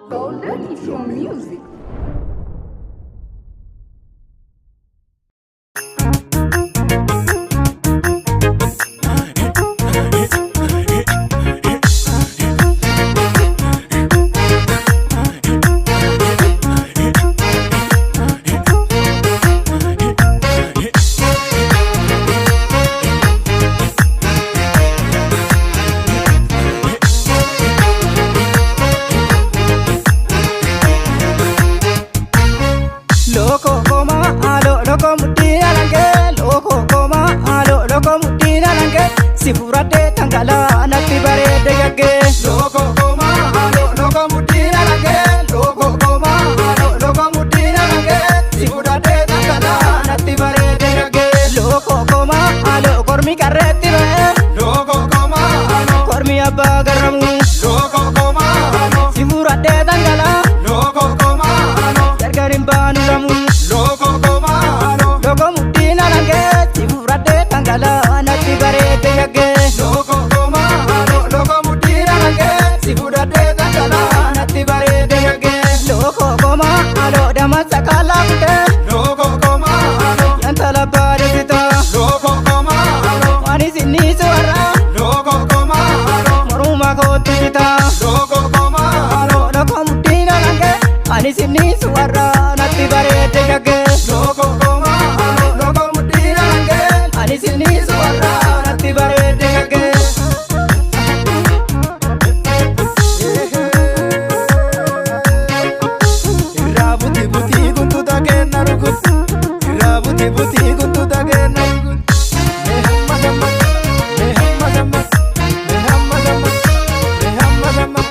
Golden is your music. Sifurate tangala natti barede yagge loko koma loko mutina lage loko koma loko mutina lage sifurate tangala natti barede yagge loko koma kormi karretti be loko koma kormi abba garamu loko koma sifurate tangala loko koma gargarin banu lamu loko koma loko mutina lage sifurate tangala natti barede yagge loko koma loko mutina lage sifurate tangala natti barede yagge loko koma dama sakala kute loko koma yantala baresita loko koma wani sinni suara loko koma moruma kotita loko koma loko mutina lage ani sinni suara natti barede yagge loko koma loko mutina lage ani sinni suara natti barede yagge Rabuti buti guntu dage narugut Rabuti buti guntu dage narugut Mehammadamma Mehammadamma Mehammadamma Mehammadamma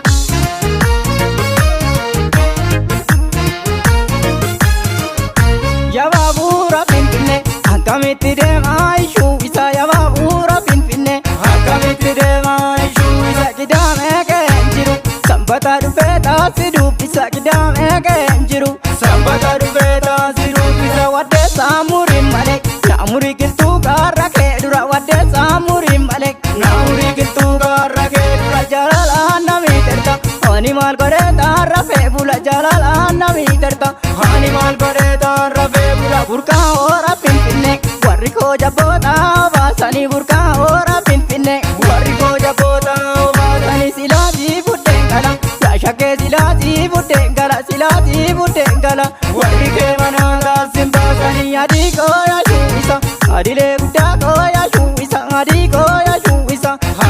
Yababura pinpinne akkamitti deema ishuu isa yababura pinpinne akkamitti deema ishuu isa qidaame keenjiru sanbata dhufee taasi dubbisa qidaame keenjiru sanbata dhufee taasi dubbisa waddeessa murin malee naamuri qilxuu gaarra kee dura waddeessa murin malee naamuri qilxuu gaarra kee dura jaalalaan namii terta ani maal godhee taarra fee bula jaalalaan namii terta ani maal godhee taarra fee bula burqaa hoora pinpinne warri koo jabboota baasanii burqaa hoora pinpinne warri koo jabboota baasanii silaatii buddeen gala yaashakee silaatii buddeen gala silaatii buddeen gala warri kee manaa taasiin baasanii adii koo yaashuu isa adilee guddaa